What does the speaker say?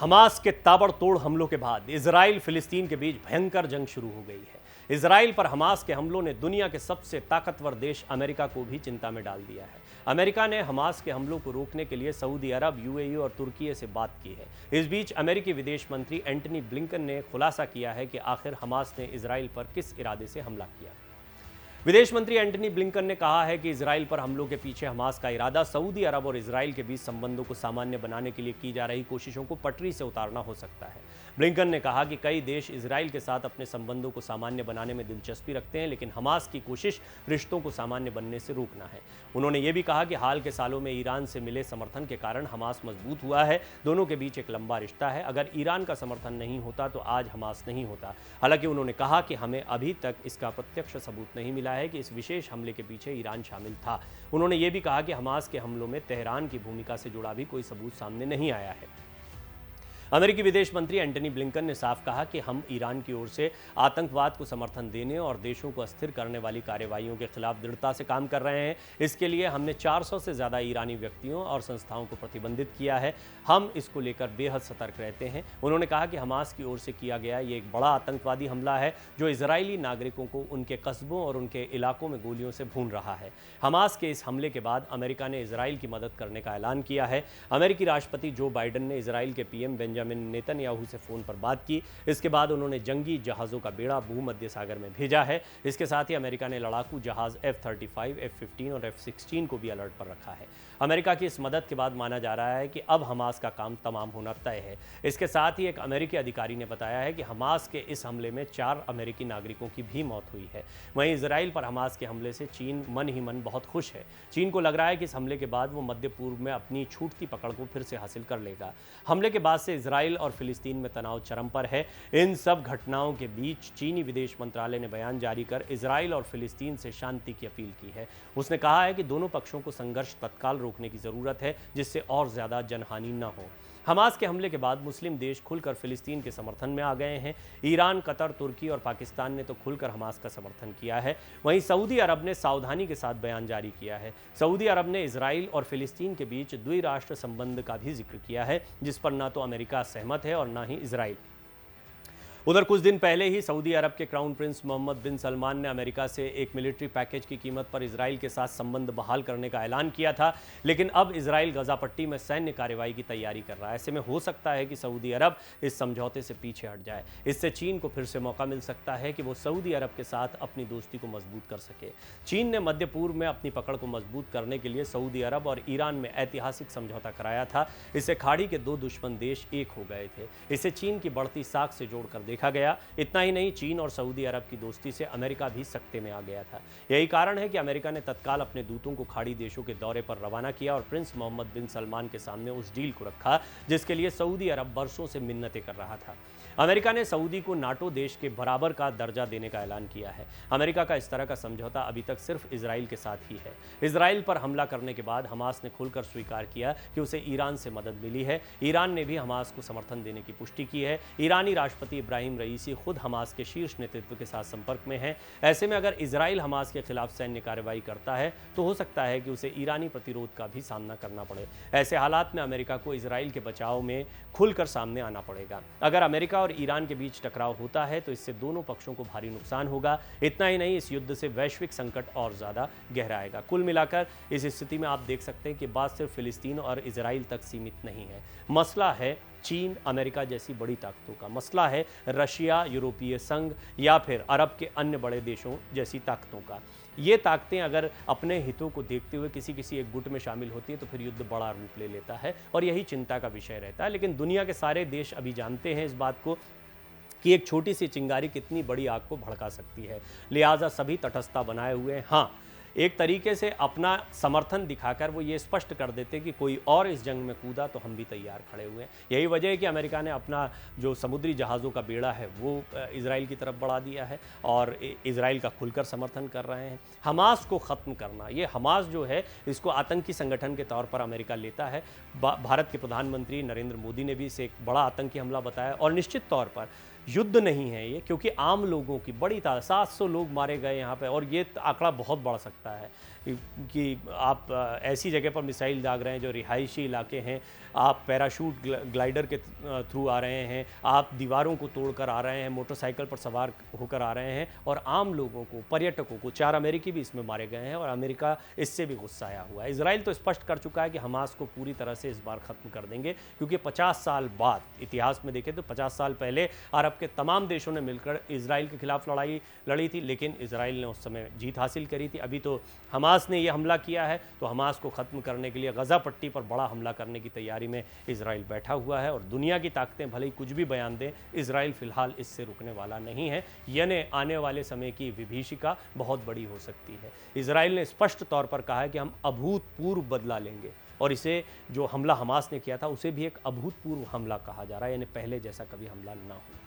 Hamas के ताबड़तोड़ हमलों के बाद इजराइल फिलिस्तीन के बीच भयंकर जंग शुरू हो गई है। इजराइल पर हमास के हमलों ने दुनिया के सबसे ताकतवर देश अमेरिका को भी चिंता में डाल दिया है। अमेरिका ने हमास के हमलों को रोकने के लिए सऊदी अरब, यूएई और तुर्की से बात की है। इस बीच अमेरिकी विदेश मंत्री एंटनी ब्लिंकन ने खुलासा किया है कि आखिर हमास ने इजराइल पर किस इरादे से हमला किया। विदेश मंत्री एंटनी ब्लिंकन ने कहा है कि इजराइल पर हमलों के पीछे हमास का इरादा सऊदी अरब और इजराइल के बीच संबंधों को सामान्य बनाने के लिए की जा रही कोशिशों को पटरी से उतारना हो सकता है। ब्लिंकन ने कहा कि कई देश इजराइल के साथ अपने संबंधों को सामान्य बनाने में दिलचस्पी रखते हैं, लेकिन हमास की कोशिश रिश्तों को सामान्य बनने से रोकना है। उन्होंने ये भी कहा कि हाल के सालों में ईरान से मिले समर्थन के कारण हमास मजबूत हुआ है। दोनों के बीच एक लंबा रिश्ता है। अगर ईरान का समर्थन नहीं होता तो आज हमास नहीं होता। हालांकि उन्होंने कहा कि हमें अभी तक इसका प्रत्यक्ष सबूत नहीं मिला है कि इस विशेष हमले के पीछे ईरान शामिल था। उन्होंने ये भी कहा कि हमास के हमलों में तेहरान की भूमिका से जुड़ा भी कोई सबूत सामने नहीं आया है। अमेरिकी विदेश मंत्री एंटनी ब्लिंकन ने साफ कहा कि हम ईरान की ओर से आतंकवाद को समर्थन देने और देशों को अस्थिर करने वाली कार्रवाइयों के खिलाफ दृढ़ता से काम कर रहे हैं। इसके लिए हमने 400 से ज़्यादा ईरानी व्यक्तियों और संस्थाओं को प्रतिबंधित किया है। हम इसको लेकर बेहद सतर्क रहते हैं। उन्होंने कहा कि हमास की ओर से किया गया ये एक बड़ा आतंकवादी हमला है जो इजरायली नागरिकों को उनके कस्बों और उनके इलाकों में गोलियों से भून रहा है। हमास के इस हमले के बाद अमेरिका ने इजराइल की मदद करने का ऐलान किया है। अमेरिकी राष्ट्रपति जो बाइडेन ने इजराइल के पीएम बेंजामिन नेतन्याहू से फोन पर बात की। इसके बाद उन्होंने जंगी जहाज़ों का बेड़ा भूमध्य सागर में भेजा है। इसके साथ ही अमेरिका ने लड़ाकू जहाज़ F-35, F-15 और F-16 को भी अलर्ट पर रखा है। अमेरिका की इस मदद के बाद माना जा रहा है कि अब हमास का काम तमाम होना तय है। इसके साथ ही एक अमेरिकी अधिकारी ने बताया है कि हमास के इस हमले में 4 अमेरिकी नागरिकों की भी मौत हुई है। वहीं इजराइल पर हमास के हमले से चीन मन ही मन बहुत खुश है। चीन को लग रहा है कि इस हमले के बाद वो मध्य पूर्व में अपनी छूटती पकड़ को फिर से हासिल कर लेगा। हमले के बाद से इजराइल और फिलिस्तीन में तनाव चरम पर है। इन सब घटनाओं के बीच चीनी विदेश मंत्रालय ने बयान जारी कर इजराइल और फिलिस्तीन से शांति की अपील की है। उसने कहा है कि दोनों पक्षों को संघर्ष तत्काल रोकने की जरूरत है, जिससे और ज्यादा जनहानि न हो। हमास के हमले के बाद मुस्लिम देश खुलकर फिलिस्तीन के समर्थन में आ गए हैं। ईरान, कतर, तुर्की और पाकिस्तान ने तो खुलकर हमास का समर्थन किया है। वहीं सऊदी अरब ने सावधानी के साथ बयान जारी किया है। सऊदी अरब ने इजराइल और फिलिस्तीन के बीच द्विराष्ट्र संबंध का भी जिक्र किया है, जिस पर ना तो अमेरिका सहमत है और ना ही इजराइल। उधर कुछ दिन पहले ही सऊदी अरब के क्राउन प्रिंस मोहम्मद बिन सलमान ने अमेरिका से एक मिलिट्री पैकेज की कीमत पर इजराइल के साथ संबंध बहाल करने का ऐलान किया था, लेकिन अब इजराइल गजा पट्टी में सैन्य कार्रवाई की तैयारी कर रहा है। ऐसे में हो सकता है कि सऊदी अरब इस समझौते से पीछे हट जाए। इससे चीन को फिर से मौका मिल सकता है कि वो सऊदी अरब के साथ अपनी दोस्ती को मजबूत कर सके। चीन ने मध्य पूर्व में अपनी पकड़ को मजबूत करने के लिए सऊदी अरब और ईरान में ऐतिहासिक समझौता कराया था। इससे खाड़ी के 2 दुश्मन देश एक हो गए थे। इसे चीन की बढ़ती साख से जोड़कर देखा गया। इतना ही नहीं, चीन और सऊदी अरब की दोस्ती से अमेरिका भी सकते में आ गया था। यही कारण है कि अमेरिका ने तत्काल अपने दूतों को खाड़ी देशों के दौरे पर रवाना किया और प्रिंस मोहम्मद बिन सलमान के सामने उस डील को रखा जिसके लिए सऊदी अरब बरसों से मिन्नतें कर रहा था। अमेरिका ने सऊदी को नाटो देश के बराबर का दर्जा देने का ऐलान किया है। अमेरिका का इस तरह का समझौता अभी तक सिर्फ इजराइल के साथ ही है। इजराइल पर हमला करने के बाद हमास ने खुलकर स्वीकार किया कि उसे ईरान से मदद मिली है। ईरान ने भी हमास को समर्थन देने की पुष्टि की है। ईरानी राष्ट्रपति इब्राहिम रईसी खुद हमास के शीर्ष नेतृत्व के साथ संपर्क में हैं। ऐसे में अगर इजराइल हमास के खिलाफ सैन्य कार्रवाई करता है तो हो सकता है कि उसे ईरानी प्रतिरोध का भी सामना करना पड़े। ऐसे हालात में अमेरिका को इजराइल के बचाव में खुलकर सामने आना पड़ेगा। अगर अमेरिका और ईरान के बीच टकराव होता है तो इससे दोनों पक्षों को भारी नुकसान होगा। इतना ही नहीं, इस युद्ध से वैश्विक संकट और ज्यादा गहराएगा। कुल मिलाकर इस स्थिति में आप देख सकते हैं कि बात सिर्फ फिलिस्तीन और इजराइल तक सीमित नहीं है। मसला है चीन, अमेरिका जैसी बड़ी ताकतों का। मसला है रशिया, यूरोपीय संघ या फिर अरब के अन्य बड़े देशों जैसी ताकतों का। ये ताकतें अगर अपने हितों को देखते हुए किसी एक गुट में शामिल होती है तो फिर युद्ध बड़ा रूप ले लेता है और यही चिंता का विषय रहता है। लेकिन दुनिया के सारे देश अभी जानते हैं इस बात को कि एक छोटी सी चिंगारी कितनी बड़ी आग को भड़का सकती है। लिहाजा सभी तटस्थता बनाए हुए हैं। हाँ, एक तरीके से अपना समर्थन दिखाकर वो ये स्पष्ट कर देते कि कोई और इस जंग में कूदा तो हम भी तैयार खड़े हुए हैं। यही वजह है कि अमेरिका ने अपना जो समुद्री जहाज़ों का बेड़ा है वो इजराइल की तरफ बढ़ा दिया है और इजराइल का खुलकर समर्थन कर रहे हैं। हमास को ख़त्म करना, ये हमास जो है इसको आतंकी संगठन के तौर पर अमेरिका लेता है। भारत के प्रधानमंत्री नरेंद्र मोदी ने भी इसे एक बड़ा आतंकी हमला बताया और निश्चित तौर पर युद्ध नहीं है ये, क्योंकि आम लोगों की बड़ी तादाद 700 लोग मारे गए यहाँ पे, और ये आंकड़ा बहुत बढ़ सकता है कि आप ऐसी जगह पर मिसाइल दाग रहे हैं जो रिहायशी इलाके हैं, आप पैराशूट ग्लाइडर के थ्रू आ रहे हैं, आप दीवारों को तोड़कर आ रहे हैं, मोटरसाइकिल पर सवार होकर आ रहे हैं, और आम लोगों को, पर्यटकों को, 4 अमेरिकी भी इसमें मारे गए हैं, और अमेरिका इससे भी गुस्साया हुआ है। इजराइल तो स्पष्ट कर चुका है कि हमास को पूरी तरह से इस बार ख़त्म कर देंगे, क्योंकि 50 साल बाद, इतिहास में देखें तो 50 साल पहले अरब के तमाम देशों ने मिलकर इजराइल के खिलाफ लड़ाई लड़ी थी, लेकिन इजराइल ने उस समय जीत हासिल करी थी। अभी तो हमास ने यह हमला किया है, तो हमास को ख़त्म करने के लिए गज़ा पट्टी पर बड़ा हमला करने की तैयारी में इजराइल बैठा हुआ है, और दुनिया की ताकतें भले ही कुछ भी बयान दें, इजराइल फिलहाल इससे रुकने वाला नहीं है। यानी आने वाले समय की विभीषिका बहुत बड़ी हो सकती है। इजराइल ने स्पष्ट तौर पर कहा है कि हम अभूतपूर्व बदला लेंगे, और इसे जो हमला हमास ने किया था उसे भी एक अभूतपूर्व हमला कहा जा रहा है, यानी पहले जैसा कभी हमला ना हो।